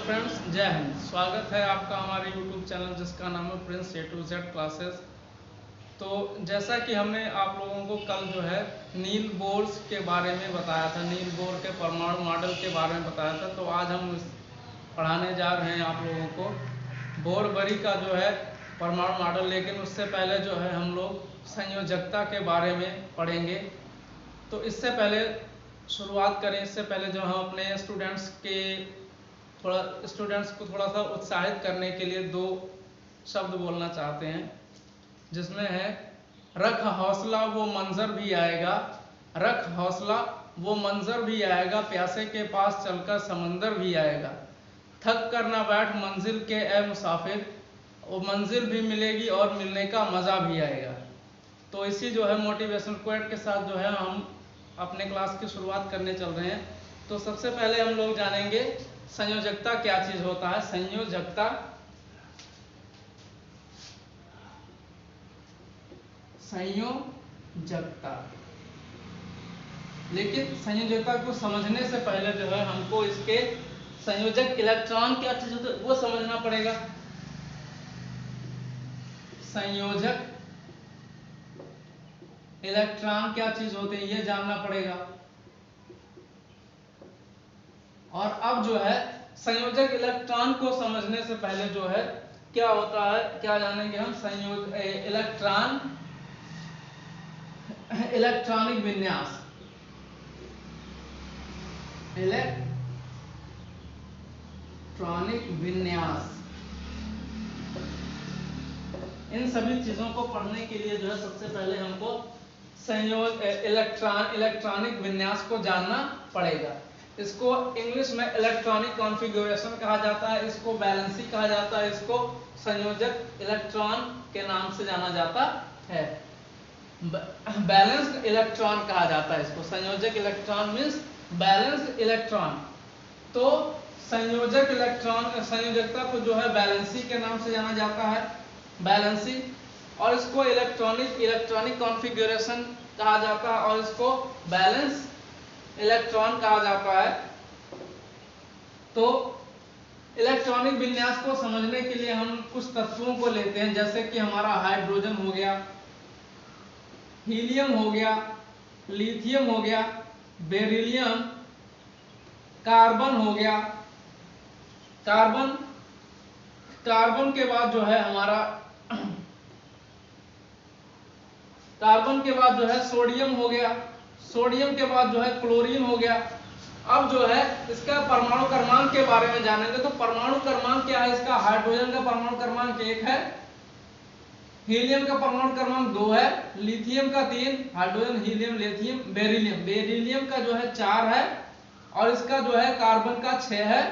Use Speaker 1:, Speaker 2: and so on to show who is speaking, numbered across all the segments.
Speaker 1: Friends, जय हिंद। स्वागत है आपका हमारे यूट्यूब चैनल जिसका नाम है Prince A to Z classes. तो जैसा कि हमने आप लोगों को कल जो है नील बोर्स के बारे में बताया था, नील बोर के परमाणु मॉडल के बारे में बताया था, तो आज हम पढ़ाने जा रहे हैं आप लोगों को बोरबरी का जो है परमाणु मॉडल। लेकिन उससे पहले जो है हम लोग संयोजकता के बारे में पढ़ेंगे। तो इससे पहले शुरुआत करें, इससे पहले जो हम अपने स्टूडेंट्स को थोड़ा सा उत्साहित करने के लिए दो शब्द बोलना चाहते हैं, जिसमें है रख हौसला वो मंजर भी आएगा, रख हौसला वो मंजर भी आएगा, प्यासे के पास चलकर समंदर भी आएगा, थक कर ना बैठ मंजिल के ए मुसाफिर, वो मंजिल भी मिलेगी और मिलने का मज़ा भी आएगा। तो इसी जो है मोटिवेशन क्वेट के साथ जो है हम अपने क्लास की शुरुआत करने चल रहे हैं। तो सबसे पहले हम लोग जानेंगे संयोजकता क्या चीज होता है। संयोजकता लेकिन संयोजकता को समझने से पहले जो है हमको इसके संयोजक इलेक्ट्रॉन क्या चीज होता है वो समझना पड़ेगा। संयोजक इलेक्ट्रॉन क्या चीज होते हैं ये जानना पड़ेगा। और अब जो है संयोजक इलेक्ट्रॉन को समझने से पहले जो है क्या होता है, क्या जानेंगे हम। इलेक्ट्रॉनिक विन्यास, इलेक्ट्रॉनिक विन्यास, इन सभी चीजों को पढ़ने के लिए जो है सबसे पहले हमको इलेक्ट्रॉनिक विन्यास को जानना पड़ेगा। इसको इंग्लिश में इलेक्ट्रॉनिक कॉन्फ़िगरेशन कहा जाता है, इसको बैलेंसी कहा जाता है, इसको संयोजक इलेक्ट्रॉन के नाम से जाना जाता है। बैलेंस्ड इलेक्ट्रॉन कहा जाता है इसको। संयोजक इलेक्ट्रॉन मींस बैलेंस्ड इलेक्ट्रॉन। तो संयोजक इलेक्ट्रॉन संयोजकता को जो है बैलेंसी के नाम से जाना जाता है, बैलेंसी। और इसको इलेक्ट्रॉनिक कॉन्फ़िगरेशन कहा जाता है और इसको बैलेंस इलेक्ट्रॉन कहा जाता है। तो इलेक्ट्रॉनिक विन्यास को समझने के लिए हम कुछ तत्वों को लेते हैं, जैसे कि हमारा हाइड्रोजन हो गया, हीलियम हो गया, लिथियम हो गया, बेरिलियम, कार्बन हो गया। कार्बन के बाद जो है हमारा कार्बन के बाद जो है सोडियम हो गया, सोडियम के बाद जो है क्लोरीन हो गया। अब जो है इसका परमाणु क्रमांक के बारे में जानेंगे। तो परमाणु क्रमांक क्या है इसका। हाइड्रोजन का परमाणु क्रमांक 1 है, हीलियम का परमाणु क्रमांक 2 है, लिथियम का 3, हाइड्रोजन, हीलियम, लिथियम, बेरिलियम का जो है 4 है, और इसका जो है कार्बन का 6 है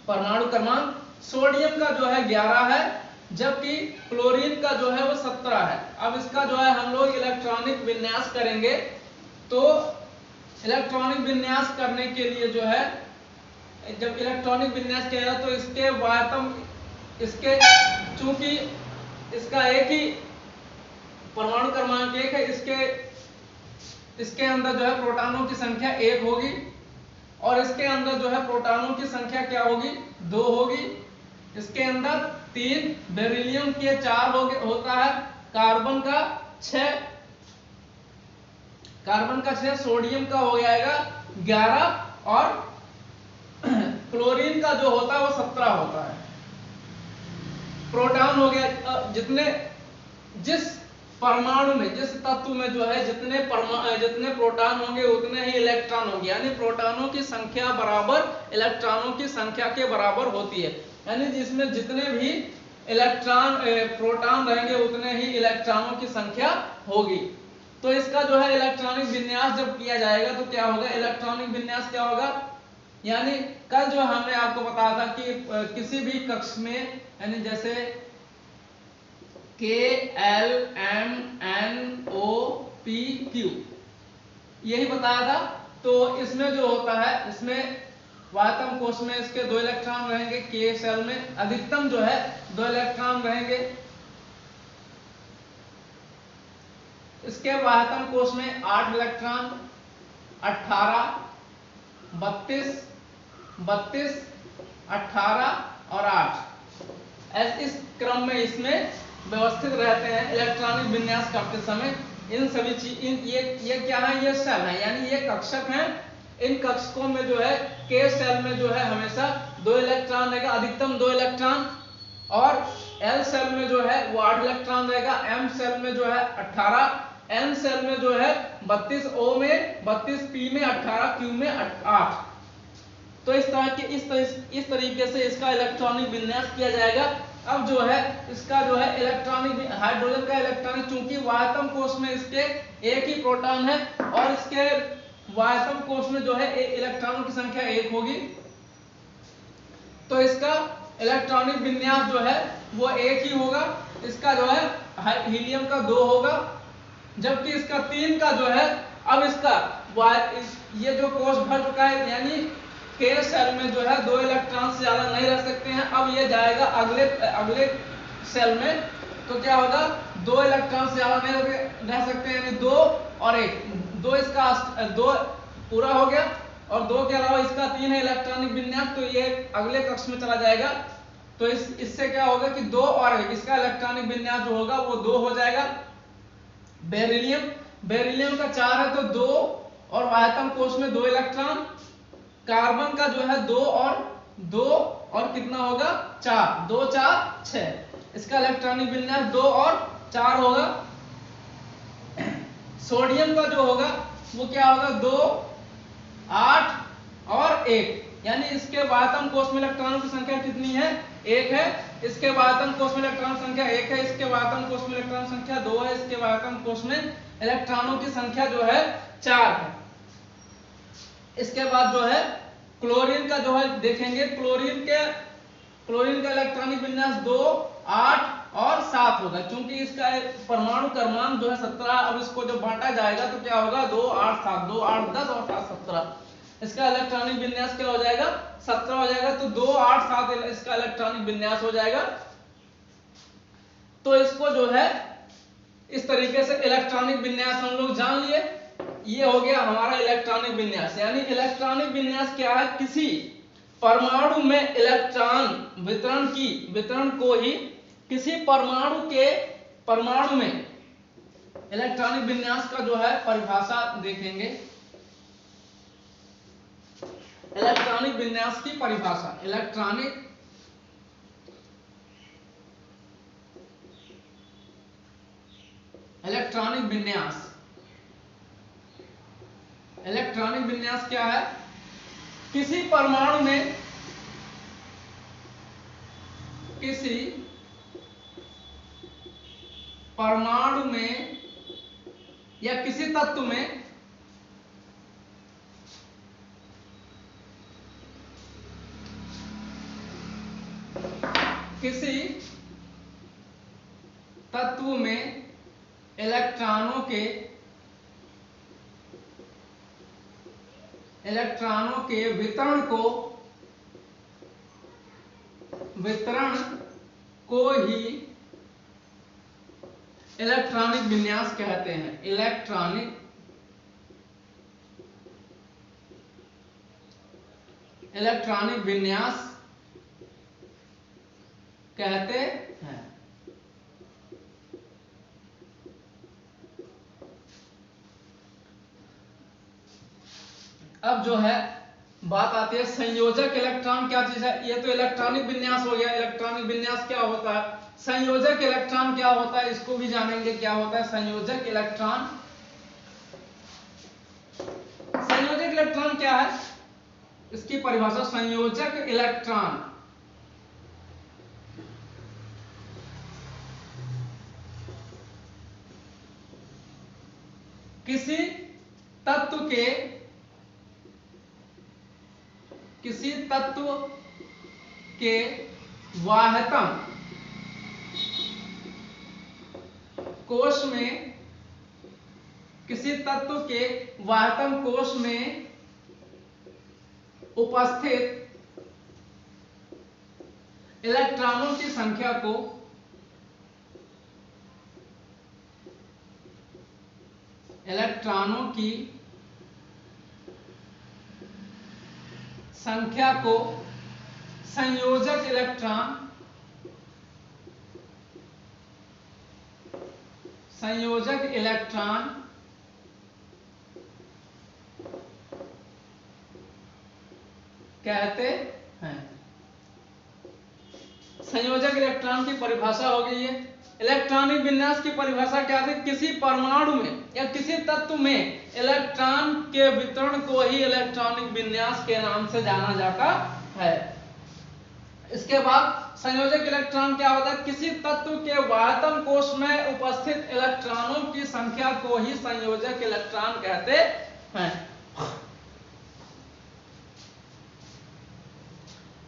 Speaker 1: परमाणु क्रमांक। सोडियम का जो है 11 है, जबकि क्लोरीन का जो है वो 17 है। अब इसका जो है हम लोग इलेक्ट्रॉनिक विन्यास करेंगे। तो इलेक्ट्रॉनिक विन्यास करने के लिए जो है जब इलेक्ट्रॉनिक विन्यास किया जाए तो इसके वायतम, इसके चूंकि इसका एक ही परमाणु क्रमांक 1 है, इसके अंदर जो है प्रोटॉनों की संख्या 1 होगी, और इसके अंदर जो है प्रोटॉनों की संख्या क्या होगी, 2 होगी। इसके अंदर 3, बेरिलियम के 4 होता है, कार्बन का 6, सोडियम का हो जाएगा 11, और क्लोरीन का जो होता है वो 17 होता है। प्रोटॉन हो गया, जिस परमाणु में, जिस तत्व में जो है जितने प्रोटॉन होंगे उतने ही इलेक्ट्रॉन होंगे, यानी प्रोटॉनों की संख्या बराबर इलेक्ट्रॉनों की संख्या के बराबर होती है। यानी जिसमें जितने भी प्रोटॉन रहेंगे उतने ही इलेक्ट्रॉनों की संख्या होगी। तो इसका जो है इलेक्ट्रॉनिक विन्यास जब किया जाएगा तो क्या होगा, इलेक्ट्रॉनिक विन्यास क्या होगा। यानी कल जो हमने आपको बताया था कि किसी भी कक्ष में, यानी जैसे KLMNOPQ यही बताया था। तो इसमें जो होता है, इसमें वायतम कोश में इसके 2 इलेक्ट्रॉन रहेंगे, K शेल में अधिकतम जो है 2 इलेक्ट्रॉन रहेंगे। इसके वायतम कोश में 8 इलेक्ट्रॉन, 18, 32, 18 और 8 ऐसे इस क्रम में इसमें व्यवस्थित रहते हैं इलेक्ट्रॉनिक विन्यास करते समय। इन सभी चीज ये क्या है, ये सेल है, यानी ये कक्षक हैं। इन कक्षकों में जो है के सेल में जो है हमेशा 2 इलेक्ट्रॉन रहेगा, अधिकतम 2 इलेक्ट्रॉन, और एल सेल में जो है वो 8 इलेक्ट्रॉन रहेगा, एम सेल में जो है 18, एन सेल में जो है 32, ओ में 32, पी में 18, क्यू में 8। तो इस तरीके से इसका इलेक्ट्रॉनिक विन्यास किया जाएगा। अब जो है इसका जो है इलेक्ट्रॉनिक हाइड्रोजन का इलेक्ट्रॉनिक, चूंकि वायतम कोश में इसके एक ही प्रोटॉन है और इसके वायतम कोश में जो है इलेक्ट्रॉनों की संख्या 1 होगी, तो इसका इलेक्ट्रॉनिक विन्यास जो है वो 1 ही होगा। इसका जो है हीलियम का 2 होगा, जबकि इसका 3 का जो है, अब इसका ये जो कोश भर चुका है, यानी के सेल में जो है 2 इलेक्ट्रॉन से ज्यादा नहीं रह सकते हैं। अब ये जाएगा अगले सेल में, तो क्या होगा, 2 इलेक्ट्रॉन से ज्यादा नहीं रह सकते, यानी 2 और 1, 2 इसका 2 पूरा हो गया, और 2 के अलावा इसका 3 है इलेक्ट्रॉनिक विन्यास, तो ये अगले कक्ष में चला जाएगा। तो इससे क्या होगा कि 2 और 1 इसका इलेक्ट्रॉनिक विन्यास जो होगा वो 2 हो जाएगा। बेरिलियम का 4 है तो 2 और वायतम कोश में 2 इलेक्ट्रॉन। कार्बन का जो है 2 और कितना होगा, 4, 2 4 6, इसका इलेक्ट्रॉनिक विन्यास 2 और 4 होगा। सोडियम का जो होगा वो क्या होगा, 2 8 और 1, यानी इसके वायतम कोश में इलेक्ट्रॉनों की संख्या कितनी है, 1 है। इसके वायतम कोश में इलेक्ट्रॉन संख्या 1 है, इसके वायतम कोश में इलेक्ट्रॉन संख्या 2 है, इसके वायतम कोश में इलेक्ट्रॉनों की संख्या जो है 4 है। इसके बाद जो है क्लोरीन का जो है देखेंगे, क्लोरीन का इलेक्ट्रॉनिक विन्यास 2 8 और 7 होगा, क्योंकि इसका परमाणु क्रमांक जो है 17। अब इसको जब बांटा जाएगा तो क्या होगा, 2 8 7, 2 8 10 और 7 17, इसका इलेक्ट्रॉनिक विन्यास क्या हो जाएगा, 17 हो जाएगा। तो 2 8 7 इसका इलेक्ट्रॉनिक विन्यास हो जाएगा। तो इसको जो है इस तरीके से इलेक्ट्रॉनिक विन्यास हम लोग जान लिए। ये हो गया हमारा इलेक्ट्रॉनिक विन्यास। यानी इलेक्ट्रॉनिक विन्यास क्या है, किसी परमाणु में इलेक्ट्रॉन वितरण को ही किसी परमाणु में इलेक्ट्रॉनिक विन्यास का जो है परिभाषा देखेंगे। इलेक्ट्रॉनिक विन्यास की परिभाषा, इलेक्ट्रॉनिक विन्यास क्या है, किसी परमाणु में या किसी तत्व में इलेक्ट्रॉनों के वितरण को ही इलेक्ट्रॉनिक विन्यास कहते हैं। इलेक्ट्रॉनिक विन्यास कहते हैं। अब जो है बात आती है संयोजक इलेक्ट्रॉन क्या चीज है। ये तो इलेक्ट्रॉनिक विन्यास हो गया। इलेक्ट्रॉनिक विन्यास क्या होता है, संयोजक इलेक्ट्रॉन क्या होता है, इसको भी जानेंगे क्या होता है संयोजक इलेक्ट्रॉन। संयोजक इलेक्ट्रॉन क्या है, इसकी परिभाषा, संयोजक इलेक्ट्रॉन किसी तत्व के वाहतम कोश में उपस्थित इलेक्ट्रॉनों की संख्या को संयोजक इलेक्ट्रॉन कहते हैं। संयोजक इलेक्ट्रॉन की परिभाषा हो गई है। इलेक्ट्रॉनिक विन्यास की परिभाषा क्या थी? किसी परमाणु में या किसी तत्व में इलेक्ट्रॉन के वितरण को ही इलेक्ट्रॉनिक विन्यास के नाम से जाना जाता है। इसके बाद संयोजक इलेक्ट्रॉन क्या होता है? किसी तत्व के वायतन कोश में उपस्थित इलेक्ट्रॉनों की संख्या को ही संयोजक इलेक्ट्रॉन कहते हैं।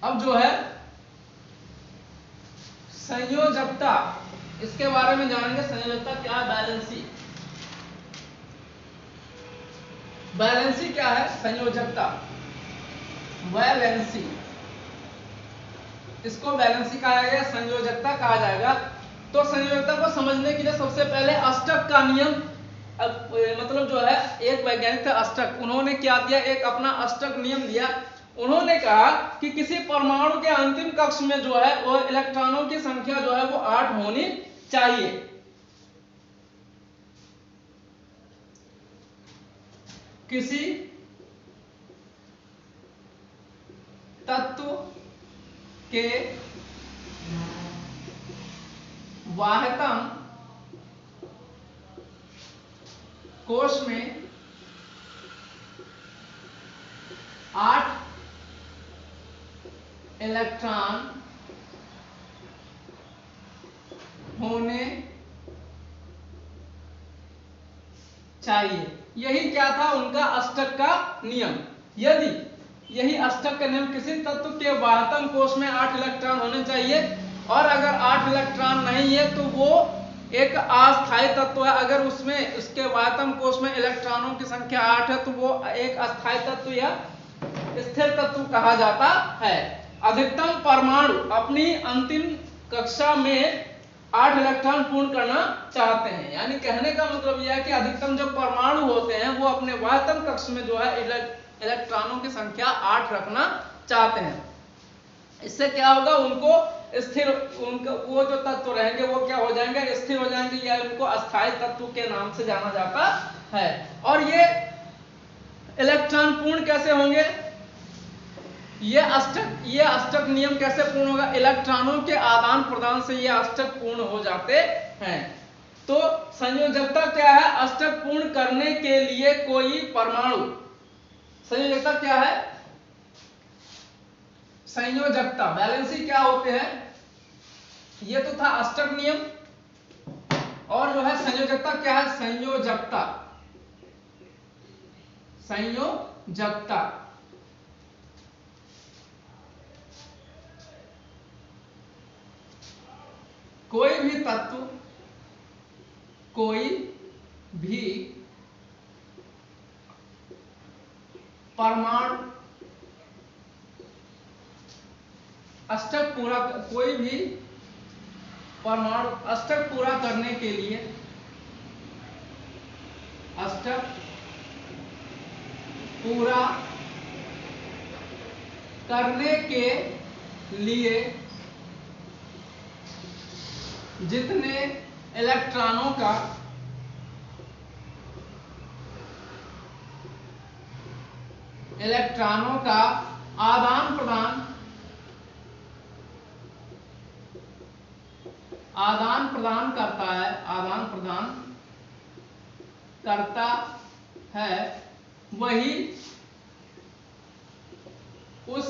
Speaker 1: अब जो है संयोजकता, इसके बारे में जानेंगे। संयोजकता क्या है? वैलेंसी क्या है? संयोजकता वैलेंसी, इसको वैलेंसी कहा जाएगा, संयोजकता कहा जाएगा। तो संयोजकता को समझने के लिए सबसे पहले अष्टक का नियम, मतलब जो है एक वैज्ञानिक थे अष्टक, उन्होंने क्या दिया? एक अपना अष्टक नियम दिया। उन्होंने कहा कि किसी परमाणु के अंतिम कक्ष में जो है वो इलेक्ट्रॉनों की संख्या जो है वो 8 होनी चाहिए। किसी तत्व के वाहतम कोश में 8 इलेक्ट्रॉन होने चाहिए। यही क्या था उनका अष्टक का नियम। यदि यही अष्टक का नियम, किसी तत्व के वाहतम कोश में 8 इलेक्ट्रॉन होने चाहिए, और अगर 8 इलेक्ट्रॉन नहीं है तो वो एक अस्थायी तत्व है। अगर उसमें उसके वाहतम कोश में इलेक्ट्रॉनों की संख्या 8 है तो वो एक अस्थायी तत्व या स्थिर तत्व कहा जाता है। अधिकतम परमाणु अपनी अंतिम कक्षा में 8 इलेक्ट्रॉन पूर्ण करना चाहते हैं। यानी कहने का मतलब यह है कि अधिकतम जो परमाणु होते हैं वो अपने वाहतम कक्ष में जो है इलेक्ट्रॉनों की संख्या 8 रखना चाहते हैं। इससे क्या होगा? उनको स्थिर, उनका वो जो तत्व रहेंगे वो क्या हो जाएंगे? स्थिर हो जाएंगे, या उनको अस्थायी तत्व के नाम से जाना जाता है। और ये इलेक्ट्रॉन पूर्ण कैसे होंगे? ये अष्टक नियम कैसे पूर्ण होगा? इलेक्ट्रॉनों के आदान प्रदान से ये अष्टक पूर्ण हो जाते हैं। तो संयोजकता क्या है? अष्टक पूर्ण करने के लिए कोई परमाणु, संयोजकता क्या है? संयोजकता, वैलेंसी क्या होते हैं? ये तो था अष्टक नियम। और जो है संयोजकता क्या है? संयोजकता कोई भी परमाणु अष्टक पूरा करने के लिए, अष्टक पूरा करने के लिए जितने इलेक्ट्रॉनों का आदान प्रदान करता है, वही उस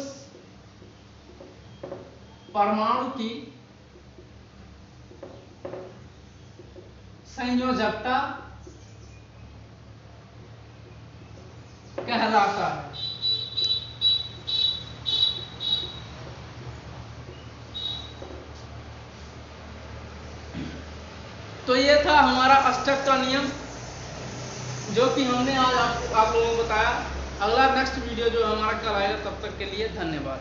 Speaker 1: परमाणु की संयोजकता कहलाता है। तो ये था हमारा अष्टक का नियम, जो कि हमने आज आप लोगों को बताया। अगला नेक्स्ट वीडियो जो हमारा कल आएगा, तब तक के लिए धन्यवाद।